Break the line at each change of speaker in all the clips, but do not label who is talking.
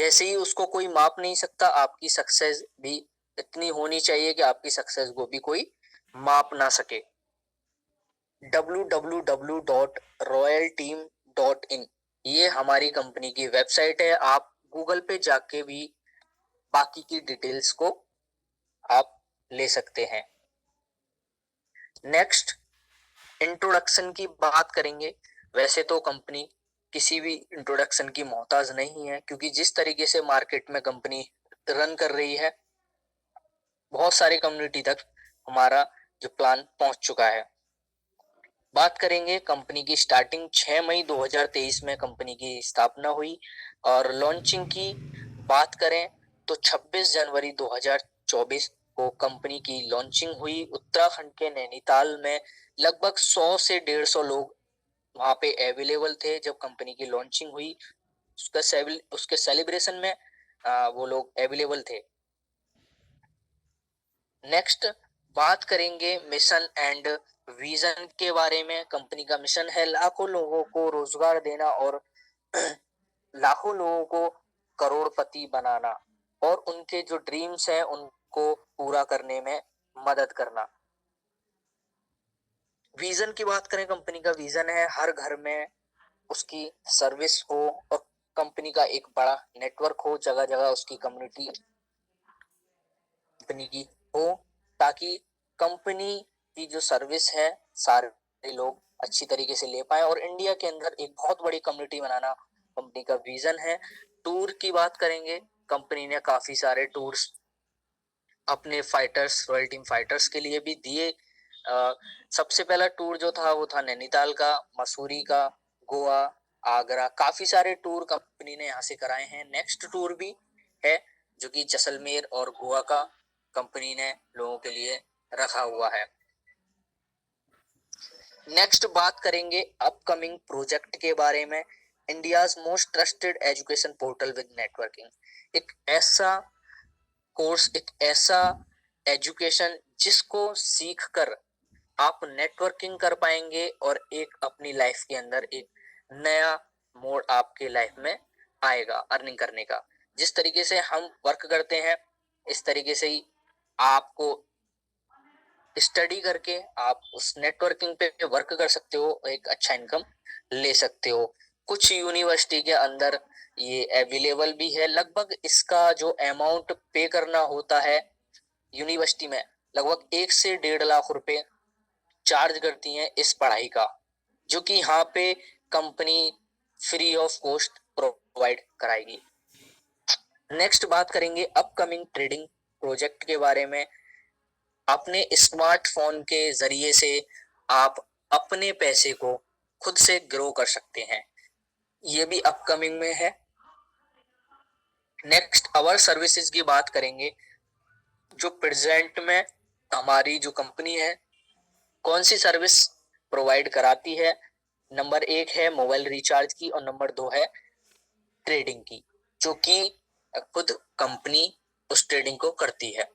जैसे ही उसको कोई माप नहीं सकता, आपकी सक्सेस भी इतनी होनी चाहिए कि आपकी सक्सेस को भी कोई माप ना सके। www.royalteam.in ये हमारी कंपनी की वेबसाइट है। आप गूगल पे जाके भी बाकी की डिटेल्स को आप ले सकते हैं। नेक्स्ट, इंट्रोडक्शन की बात करेंगे। वैसे तो कंपनी किसी भी इंट्रोडक्शन की मोहताज नहीं है, क्योंकि जिस तरीके से मार्केट में कंपनी रन कर रही है, बहुत सारी कम्युनिटी तक हमारा जो प्लान पहुंच चुका है। बात करेंगे कंपनी की स्टार्टिंग 6 मई 2023 में कंपनी की स्थापना हुई, और लॉन्चिंग की बात करें तो 26 जनवरी 2024 को कंपनी की लॉन्चिंग हुई। उत्तराखंड के नैनीताल में लगभग 100 से 150 लोग वहां पे अवेलेबल थे जब कंपनी की लॉन्चिंग हुई। उसके सेलिब्रेशन में वो लोग अवेलेबल थे। नेक्स्ट बात करेंगे मिशन एंड विजन के बारे में। कंपनी का मिशन है लाखों लोगों को रोजगार देना और लाखों लोगों को करोड़पति बनाना, और उनके जो ड्रीम्स हैं उनको पूरा करने में मदद करना। विजन की बात करें, कंपनी का विजन है हर घर में उसकी सर्विस हो और कंपनी का एक बड़ा नेटवर्क हो, जगह जगह उसकी कम्युनिटी कंपनी की हो, ताकि कंपनी की जो सर्विस है सारे लोग अच्छी तरीके से ले पाए, और इंडिया के अंदर एक बहुत बड़ी कम्युनिटी बनाना कंपनी का विजन है। टूर की बात करेंगे, कंपनी ने काफी सारे टूर्स अपने फाइटर्स, रॉयल टीम फाइटर्स के लिए भी दिए। सबसे पहला टूर जो था वो था नैनीताल का, मसूरी का, गोवा, आगरा, काफी सारे टूर कंपनी ने यहाँ से कराए हैं। नेक्स्ट टूर भी है जो कि जैसलमेर और गोवा का कंपनी ने लोगों के लिए रखा हुआ है। नेक्स्ट बात करेंगे अपकमिंग प्रोजेक्ट के बारे में। India's most trusted education portal with networking. एक ऐसा कोर्स, एक ऐसा एजुकेशन जिसको सीख कर आप नेटवर्किंग कर पाएंगे और एक अपनी लाइफ के अंदर एक नया मोड़ आपके लाइफ में आएगा अर्निंग करने का। जिस तरीके से हम वर्क करते हैं, इस तरीके से ही आपको स्टडी करके आप उस नेटवर्किंग पे वर्क कर सकते हो, एक अच्छा इनकम ले सकते हो। कुछ यूनिवर्सिटी के अंदर ये अवेलेबल भी है। लगभग इसका जो अमाउंट पे करना होता है यूनिवर्सिटी में, लगभग 1 से 1.5 लाख रुपए चार्ज करती हैं इस पढ़ाई का, जो कि यहाँ पे company free of cost provide कराएगी। नेक्स्ट बात करेंगे अपकमिंग ट्रेडिंग प्रोजेक्ट के बारे में। अपने स्मार्टफोन के जरिए से आप अपने पैसे को खुद से ग्रो कर सकते हैं, ये भी अपकमिंग में है। नेक्स्ट आवर सर्विसेज की बात करेंगे। जो प्रेजेंट में हमारी जो कंपनी है कौन सी सर्विस प्रोवाइड कराती है, नंबर 1 है मोबाइल रिचार्ज की और नंबर 2 है ट्रेडिंग की, जो कि खुद कंपनी उस ट्रेडिंग को करती है।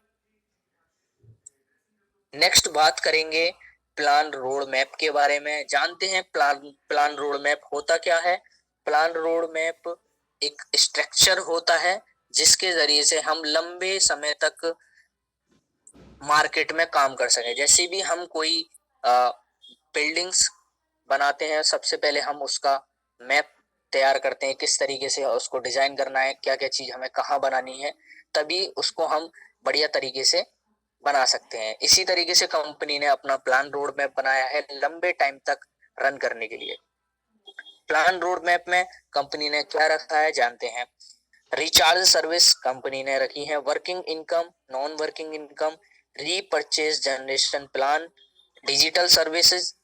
नेक्स्ट बात करेंगे प्लान रोड मैप के बारे में। जानते हैं प्लान रोड मैप होता क्या है। प्लान रोड मैप एक स्ट्रक्चर होता है जिसके जरिए से हम लंबे समय तक मार्केट में काम कर सके। जैसे भी हम कोई बिल्डिंग्स बनाते हैं, सबसे पहले हम उसका मैप तैयार करते हैं, किस तरीके से उसको डिजाइन करना है, क्या क्या चीज हमें कहाँ बनानी है, तभी उसको हम बढ़िया तरीके से बना सकते हैं। इसी तरीके से कंपनी ने अपना प्लान रोड मैप बनाया है लंबे टाइम तक रन करने के लिए। प्लान रोड मैप में कंपनी ने क्या रखा है जानते हैं। रिचार्ज सर्विस कंपनी ने रखी है, working income, non working income, repurchase generation plan, digital services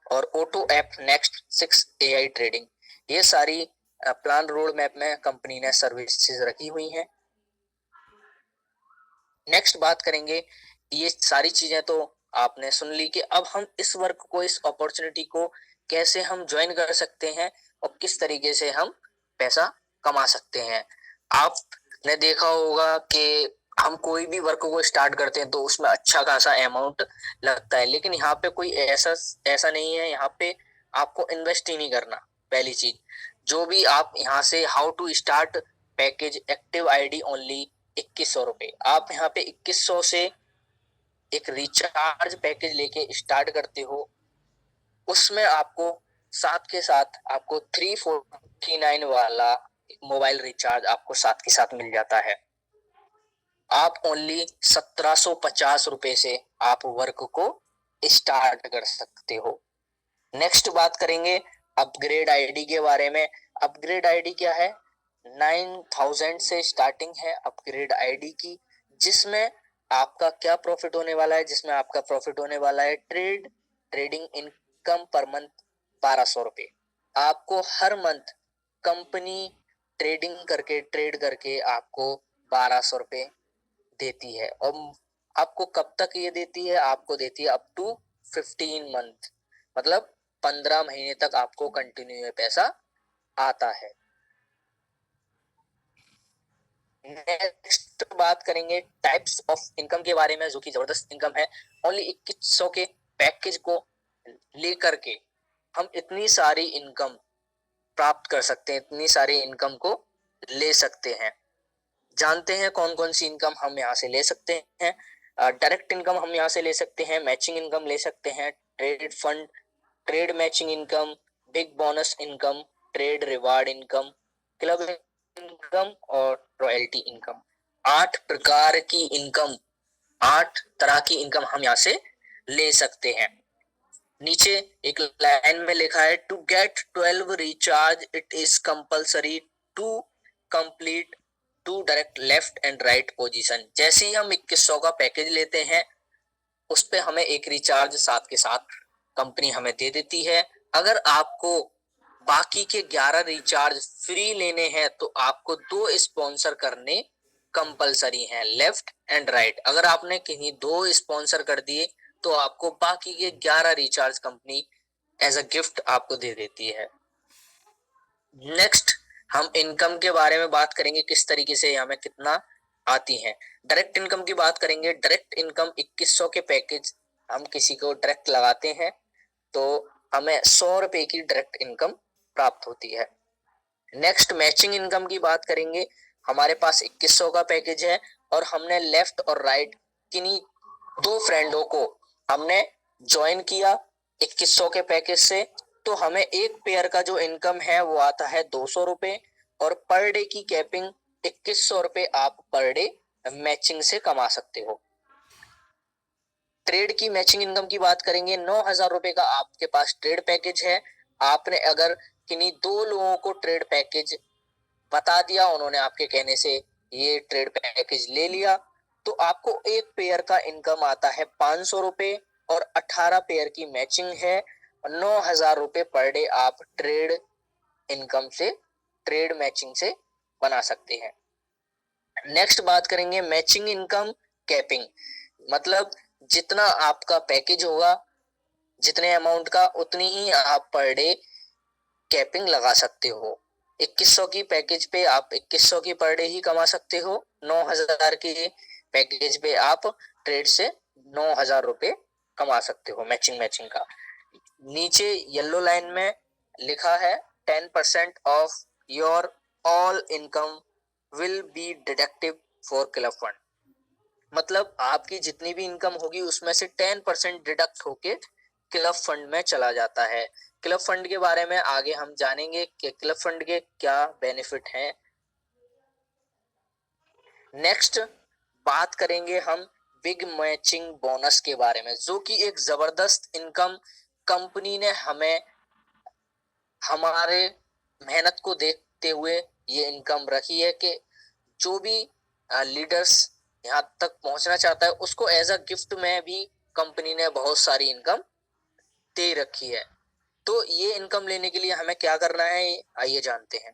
और auto app, next 6 AI trading. ये सारी प्लान रोड मैप में कंपनी ने सर्विसेज रखी हुई हैं। नेक्स्ट बात करेंगे, ये सारी चीजें तो आपने सुन ली कि अब हम इस वर्क को, इस अपॉर्चुनिटी को कैसे हम ज्वाइन कर सकते हैं और किस तरीके से हम पैसा कमा सकते हैं। आपने देखा होगा कि हम कोई भी वर्क को स्टार्ट करते हैं तो उसमें अच्छा खासा अमाउंट लगता है, लेकिन यहाँ पे कोई ऐसा नहीं है। यहाँ पे आपको इन्वेस्ट ही नहीं करना। पहली चीज, जो भी आप यहाँ से how to start package active ID only 2100 रुपए। आप यहाँ पे 2100 से एक रिचार्ज पैकेज लेके स्टार्ट करते हो, उसमें आपको साथ के साथ आपको 349 वाला मोबाइल रिचार्ज आपको साथ के साथ मिल जाता है। आप ओनली 1750 रुपए से आप वर्क को स्टार्ट कर सकते हो। नेक्स्ट बात करेंगे अपग्रेड आईडी के बारे में। अपग्रेड आईडी क्या है? 9000 से स्टार्टिंग है अपग्रेड आईडी की, जिसमें आपका क्या प्रॉफिट होने वाला है? जिसमें आपका प्रॉफिट होने वाला है ट्रेडिंग इनकम पर मंथ 1200 रुपए। आपको हर मंथ कंपनी ट्रेड करके आपको 1200 रुपए देती है। और आपको कब तक ये देती है? आपको देती है अप टू 15 मंथ, मतलब 15 महीने तक आपको कंटिन्यू ये पैसा आता है। नेक्स्ट बात करेंगे टाइप्स ऑफ इनकम के बारे में, जो कि जबरदस्त इनकम है। ओनली 2100 के पैकेज को लेकर के हम इतनी सारी इनकम प्राप्त कर सकते हैं, इतनी सारी इनकम को ले सकते हैं। जानते हैं कौन कौन सी इनकम हम यहाँ से ले सकते हैं। डायरेक्ट इनकम हम यहाँ से ले सकते हैं, मैचिंग इनकम ले सकते हैं, trade fund, trade matching income, big bonus income, trade reward income, club income और रॉयल्टी इनकम। 8 प्रकार की इनकम, 8 तरह की इनकम हम यहाँ से ले सकते हैं। नीचे एक लाइन में लिखा है to get 12 recharge it is compulsory to complete 2 direct left and right position. जैसे ही हम 2100 का पैकेज लेते हैं, उस पे हमें एक रिचार्ज साथ के साथ कंपनी हमें दे देती है। अगर आपको बाकी के 11 रिचार्ज फ्री लेने हैं तो आपको 2 स्पॉन्सर करने कंपलसरी हैं, लेफ्ट एंड राइट। अगर आपने कहीं 2 स्पॉन्सर कर दिए तो आपको बाकी के 11 recharge company as a gift आपको दे देती है। नेक्स्ट हम इनकम के बारे में बात करेंगे, किस तरीके से हमें कितना आती है। डायरेक्ट इनकम की बात करेंगे। डायरेक्ट इनकम 2100 के पैकेज हम किसी को डायरेक्ट लगाते हैं तो हमें 100 रुपए की डायरेक्ट इनकम प्राप्त होती है। नेक्स्ट मैचिंग इनकम की बात करेंगे। हमारे पास 2100 का पैकेज है और हमने लेफ्ट और राइट किन्हीं 2 फ्रेंडों को हमने ज्वाइन किया 2100 के पैकेज से, तो हमें एक पेयर का जो इनकम है वो आता है 200 रुपए और पर डे की कैपिंग 2100 रुपए आप पर डे मैचिंग से कमा सकते हो। ट्रेड की मैचिंग इनकम की बात करेंगे। 9000 रुपए का आपके पास ट्रेड पैकेज है। आपने अगर किन्हीं 2 लोगों को ट्रेड पैकेज बता दिया, उन्होंने आपके कहने से ये ट्रेड पैकेज ले लिया, तो आपको एक पेयर का इनकम आता है 500 रुपए और 18 पेयर की मैचिंग है। 9000 रुपए पर डे आप ट्रेड इनकम से, ट्रेड मैचिंग से बना सकते हैं। नेक्स्ट बात करेंगे मैचिंग इनकम कैपिंग, मतलब जितना आपका पैकेज होगा, जितने अमाउंट का, उतनी ही आप पर डे कैपिंग लगा सकते हो। 2100 की पैकेज पे आप 2100 की पर डे ही कमा सकते हो। 9000 की पैकेज पे आप ट्रेड से 9000 रुपए कमा सकते हो मैचिंग का। नीचे येलो लाइन में लिखा है 10% of your all income will be deductive for club fund, मतलब आपकी जितनी भी इनकम होगी उसमें से 10% डिडक्ट होके क्लब फंड में चला जाता है। क्लब फंड के बारे में आगे हम जानेंगे कि क्लब फंड के क्या बेनिफिट हैं। नेक्स्ट बात करेंगे हम बिग मैचिंग बोनस के बारे में, जो कि एक जबरदस्त इनकम कंपनी ने हमें हमारे मेहनत को देखते हुए ये इनकम रखी है कि जो भी लीडर्स यहाँ तक पहुंचना चाहता है उसको एज अ गिफ्ट में भी कंपनी ने बहुत सारी इनकम दे रखी है। तो ये इनकम लेने के लिए हमें क्या करना है, आइए जानते हैं।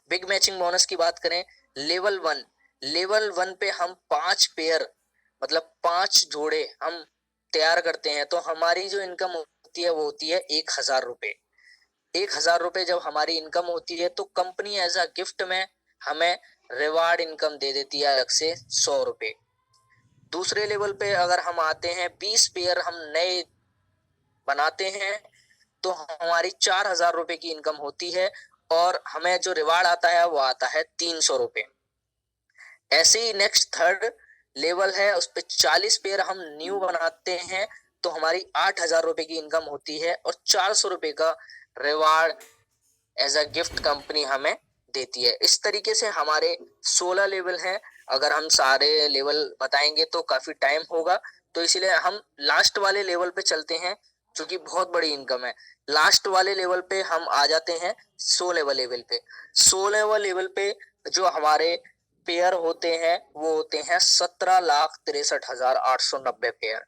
बिग मैचिंग बोनस की बात करें, लेवल 1 पे हम 5 पेयर, मतलब 5 जोड़े हम तैयार करते हैं तो हमारी जो इनकम होती है वो होती है 1000 रुपए। 1000 रुपए जब हमारी इनकम होती है तो कंपनी एज अ गिफ्ट में हमें रिवार्ड इनकम दे देती है अलग से 100 रुपए। दूसरे लेवल पे अगर हम आते हैं, 20 पेयर हम नए बनाते हैं तो हमारी 4000 रुपए की इनकम होती है और हमें जो रिवार्ड आता है वो आता है 300 रुपए। ऐसे ही नेक्स्ट थर्ड लेवल है, उस पे 40 पेयर हम न्यू बनाते हैं तो हमारी 8,000 रुपए की इनकम होती है और 400 रुपए का reward as a gift company हमें देती है। इस तरीके से हमारे 16 लेवल हैं। अगर हम सारे लेवल बताएंगे तो काफी टाइम होगा, तो इसलिए हम लास्ट वाले लेवल पे चलते हैं जो कि बहुत बड़ी इनकम है। लास्ट वाले लेवल पे हम आ जाते हैं 16वें लेवल पे। 16वें लेवल पे जो हमारे पेयर होते हैं वो होते हैं 17,63,890 पेयर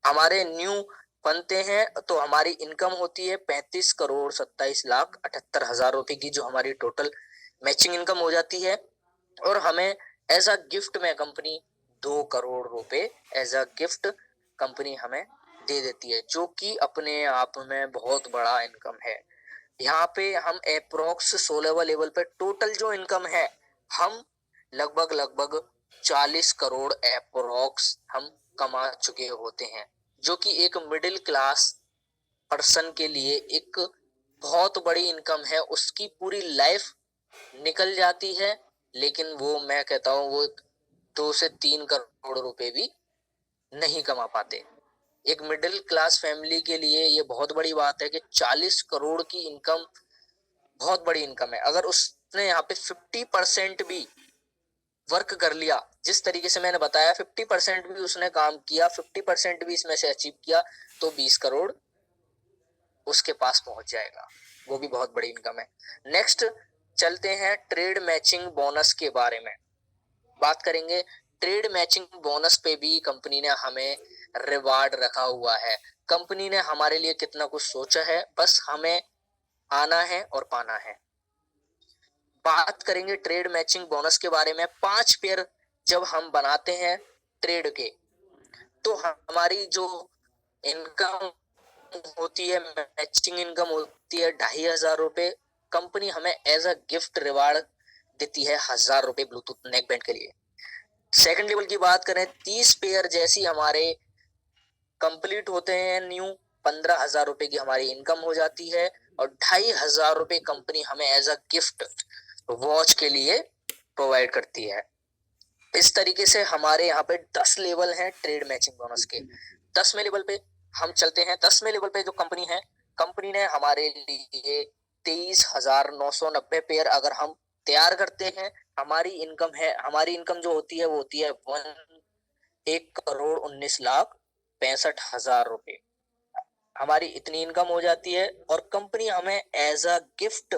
हमारे न्यू बनते हैं। तो हमारी इनकम होती है 35,27,78,000 रुपए की, जो हमारी टोटल मैचिंग इनकम हो जाती है। और हमें एज अ गिफ्ट में कंपनी 2 करोड़ रुपए एज अ गिफ्ट कंपनी हमें दे देती है, जो कि अपने आप में बहुत बड़ा इनकम है। यहाँ पे हम अप्रोक्स 16वें लेवल पे टोटल जो इनकम है हम लगभग 40 करोड़ अप्रोक्स हम कमा चुके होते हैं, जो कि एक मिडिल क्लास पर्सन के लिए एक बहुत बड़ी इनकम है। उसकी पूरी लाइफ निकल जाती है, लेकिन वो मैं कहता हूँ वो 2 से 3 करोड़ रुपए भी नहीं कमा पाते। एक मिडिल क्लास फैमिली के लिए ये बहुत बड़ी बात है कि 40 करोड़ की इनकम बहुत बड़ी इनकम है। अगर उसने यहाँ पे 50% भी वर्क कर लिया, जिस तरीके से मैंने बताया 50% भी उसने काम किया, 50% भी इसमें से अचीव किया, तो 20 करोड़ उसके पास पहुंच जाएगा। वो भी बहुत बड़ी इनकम है। नेक्स्ट चलते हैं ट्रेड मैचिंग बोनस के बारे में बात करेंगे। ट्रेड मैचिंग बोनस पे भी कंपनी ने हमें रिवार्ड रखा हुआ है। कंपनी ने हमारे लिए कितना कुछ सोचा है, बस हमें आना है और पाना है। बात करेंगे ट्रेड मैचिंग बोनस के बारे में। 5 पेयर जब हम बनाते हैं ट्रेड के, तो हमारी जो इनकम होती है, मैचिंग इनकम होती है 2,500 रुपए। कंपनी हमें एज अ गिफ्ट रिवार्ड देती है 1,000 रुपए ब्लूटूथ नेक बैंड के लिए। सेकंड लेवल की बात करें, 30 पेयर जैसी हमारे कंप्लीट होते हैं न्यू, 15,000 रुपए की हमारी इनकम हो जाती है और 2,500 रुपए कंपनी हमें एज अ गिफ्ट वॉच के लिए प्रोवाइड करती है। इस तरीके से हमारे यहाँ पे 10 लेवल हैं ट्रेड मैचिंग बोनस के। 10वें लेवल पे हम चलते हैं। 10वें लेवल पे जो कंपनी है, कंपनी ने हमारे लिए 23,990 पेयर अगर हम तैयार करते हैं, हमारी इनकम जो होती है वो होती है 1,19,65,000 रुपए। हमारी इतनी इनकम हो जाती है और कंपनी हमें एज अ गिफ्ट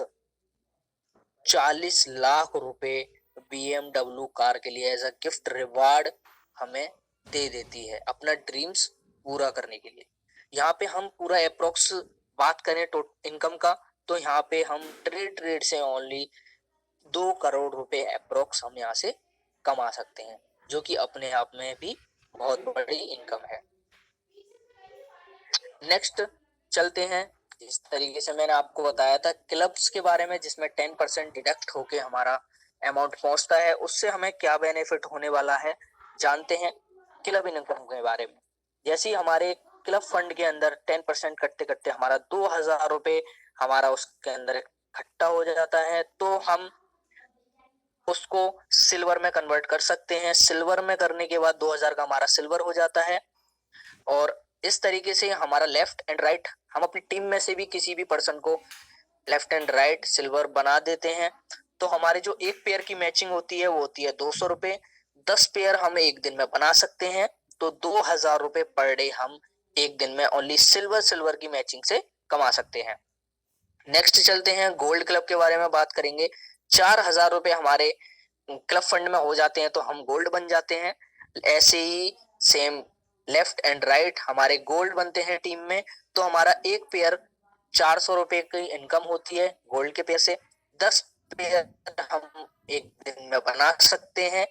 40 लाख रुपए BMW कार के लिए एज अ गिफ्ट रिवार्ड हमें दे देती है अपना ड्रीम्स पूरा करने के लिए। यहाँ पे हम पूरा अप्रोक्स बात करें इनकम का, तो यहाँ पे हम ट्रेड से ओनली 2 करोड़ रुपए अप्रोक्स हम यहाँ से कमा सकते हैं, जो कि अपने आप में भी बहुत बड़ी इनकम है। नेक्स्ट चलते हैं। जिस तरीके से मैंने आपको बताया था क्लब्स के बारे में, जिसमें 10% डिडक्ट होके हमारा अमाउंट पहुंचता है, उससे हमें क्या बेनिफिट होने वाला है जानते हैं क्लब इनकम के बारे में। जैसे हमारे क्लब फंड के अंदर 10% कटते कटते हमारा 2,000 रुपए हमारा उसके अंदर इकट्ठा हो जाता है, तो हम उसको सिल्वर में कन्वर्ट कर सकते हैं। सिल्वर में करने के बाद 2,000 का हमारा सिल्वर हो जाता है। और इस तरीके से हमारा लेफ्ट एंड राइट, हम अपनी टीम में से भी किसी भी पर्सन को लेफ्ट एंड राइट सिल्वर बना देते हैं। तो हमारे जो एक पेयर की मैचिंग होती है वो होती है 200 रुपए। 10 पेयर हम एक दिन में बना सकते हैं, तो 2,000 रुपए पर डे हम एक दिन में ओनली सिल्वर की मैचिंग से कमा सकते हैं। नेक्स्ट चलते हैं गोल्ड क्लब के बारे में बात करेंगे। 4,000 रुपए हमारे क्लब फंड में हो जाते हैं तो हम गोल्ड बन जाते हैं। ऐसे ही सेम लेफ्ट एंड राइट हमारे गोल्ड बनते हैं टीम में, तो हमारा एक पेयर 400 रुपए की इनकम होती है गोल्ड के पेयर से। 10 पेयर हम एक दिन में बना सकते हैं।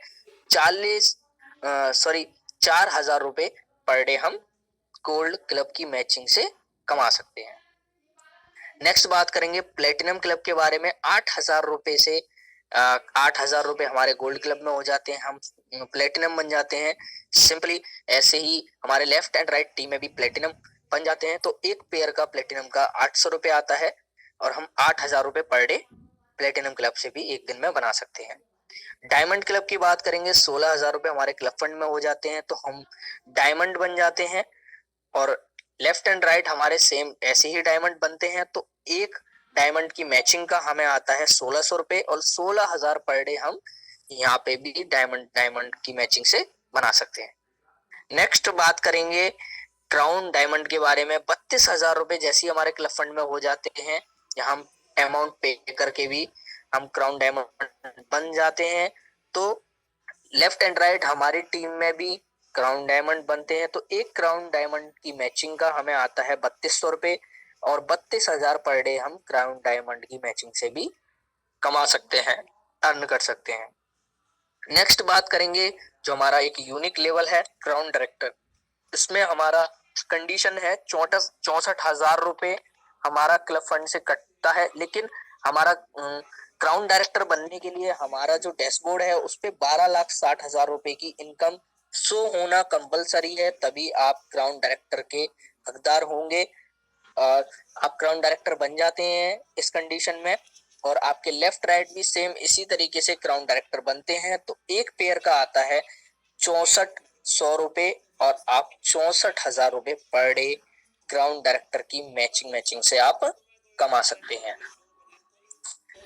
4,000 रुपए पर डे हम गोल्ड क्लब की मैचिंग से कमा सकते हैं। नेक्स्ट बात करेंगे प्लेटिनम क्लब के बारे में। 8,000 रुपए से 8,000 रुपए हमारे गोल्ड क्लब में हो जाते हैं, हम प्लेटिनम बन जाते हैं। सिंपली ऐसे ही हमारे लेफ्ट एंड राइट टीम में भी प्लेटिनम बन जाते हैं। तो एक पेयर का प्लेटिनम का 800 रुपए आता है और हम 8,000 रुपए पर डे प्लेटिनम क्लब से भी एक दिन में बना सकते हैं। डायमंड क्लब की बात करेंगे, 16,000 रुपए हमारे क्लब फंड में हो जाते हैं तो हम डायमंड बन जाते हैं, और लेफ्ट एंड राइट हमारे सेम ऐसे ही डायमंड बनते हैं। तो एक डायमंड की मैचिंग का हमें आता है 1600 रुपए, और 16,000 पर डे हम यहाँ पे भी डायमंड डायमंड की मैचिंग से बना सकते हैं। नेक्स्ट बात करेंगे क्राउन डायमंड के बारे में। 32,000 रुपए जैसे ही हमारे क्लब फंड में हो जाते हैं, या हम अमाउंट पे करके भी हम क्राउन डायमंड बन जाते हैं। तो लेफ्ट एंड राइट हमारी टीम में भी क्राउन डायमंड बनते हैं। तो एक क्राउन डायमंड की मैचिंग का हमें आता है 3200 रुपए, और 32,000 पर डे हम क्राउन डायमंड की मैचिंग से भी कमा सकते हैं, अर्न कर सकते हैं। नेक्स्ट बात करेंगे जो हमारा एक यूनिक लेवल है, क्राउन डायरेक्टर। इसमें हमारा कंडीशन है 64,000 रुपए हमारा क्लब फंड से कटता है, लेकिन हमारा क्राउन डायरेक्टर बनने के लिए हमारा जो डैशबोर्ड है उस पे 12,60,000 रुपए की इनकम शो होना कंपलसरी है, तभी आप क्राउन डायरेक्टर के हकदार होंगे। और आप क्राउन डायरेक्टर बन जाते हैं इस कंडीशन में, और आपके लेफ्ट राइट भी सेम इसी तरीके से क्राउन डायरेक्टर बनते हैं। तो एक पेयर का आता है 6400 रुपए, और आप 64,000 रुपए पर डे क्राउन डायरेक्टर की मैचिंग से आप कमा सकते हैं।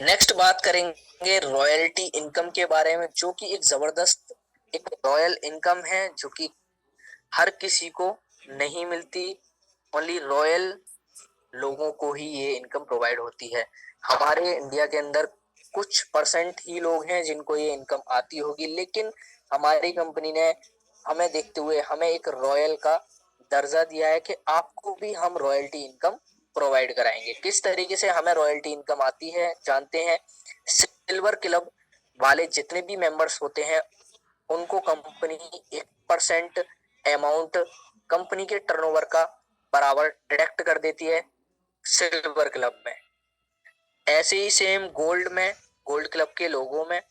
नेक्स्ट बात करेंगे रॉयल्टी इनकम के बारे में, जो कि एक जबरदस्त एक रॉयल इनकम है जो कि हर किसी को नहीं मिलती। ओनली रॉयल लोगों को ही ये इनकम प्रोवाइड होती है। हमारे इंडिया के अंदर कुछ परसेंट ही लोग हैं जिनको ये इनकम आती होगी, लेकिन हमारी कंपनी ने हमें देखते हुए हमें एक रॉयल का दर्जा दिया है कि आपको भी हम रॉयल्टी इनकम प्रोवाइड कराएंगे। किस तरीके से हमें रॉयल्टी इनकम आती है जानते हैं। सिल्वर क्लब वाले जितने भी मेंबर्स होते हैं उनको कंपनी 1% अमाउंट कंपनी के टर्नओवर का बराबर डिडक्ट कर देती है सिल्वर क्लब में। ऐसे ही सेम गोल्ड में, गोल्ड क्लब के लोगों में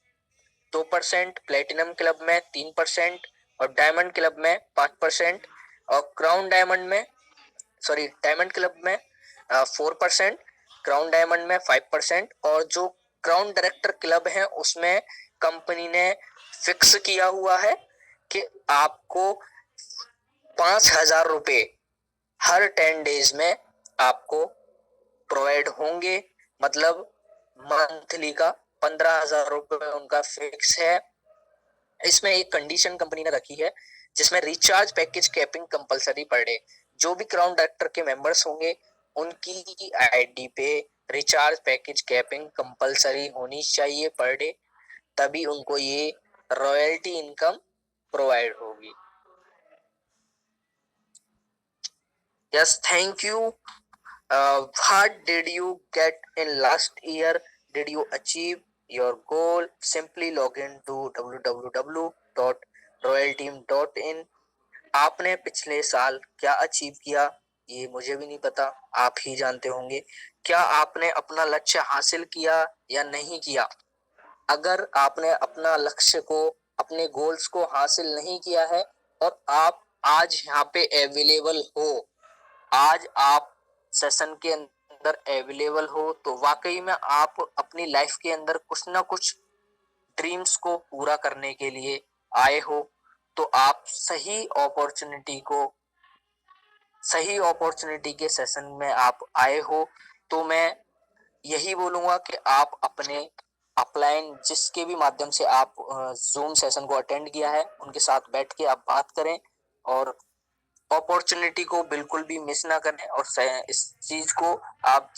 2%, प्लेटिनम क्लब में 3%, और डायमंड क्लब में 5%, और क्राउन डायमंड में डायमंड क्लब में 4%, क्राउन डायमंड में 5%, और जो क्राउन डायरेक्टर क्लब है उसमें कंपनी ने फिक्स किया हुआ है कि आपको 5,000 रुपए हर 10 डेज में आपको प्रोवाइड होंगे। मतलब मंथली का 15,000 रुपए उनका फिक्स है। इसमें एक कंडीशन कंपनी ने रखी है जिसमें recharge package capping compulsory per day. जो भी क्राउन डायरेक्टर के मेंबर्स होंगे उनकी आईडी पे रिचार्ज पैकेज कैपिंग कंपलसरी होनी चाहिए पर डे, तभी उनको ये रॉयल्टी इनकम प्रोवाइड होगी। Yes, thank you. What did you get in last year? Did you achieve your goal? Simply log in to www.royalteam.in। आपने पिछले साल क्या अचीव किया ये मुझे भी नहीं पता, आप ही जानते होंगे। क्या आपने अपना लक्ष्य हासिल किया या नहीं किया? अगर आपने अपना लक्ष्य को, अपने गोल्स को हासिल नहीं किया है और आप आज यहाँ पे अवेलेबल हो, आज आप सेशन के अंदर अवेलेबल हो, तो वाकई में आप अपनी लाइफ के अंदर कुछ ना कुछ ड्रीम्स को पूरा करने के लिए आए हो। तो आप सही अपॉर्चुनिटी के सेशन में आप आए हो। तो मैं यही बोलूंगा कि आप अपने अपलाइन जिसके भी माध्यम से आप जूम सेशन को अटेंड किया है उनके साथ बैठ के आप बात करें, और अपॉर्चुनिटी को बिल्कुल भी मिस ना करें, और इस चीज को आप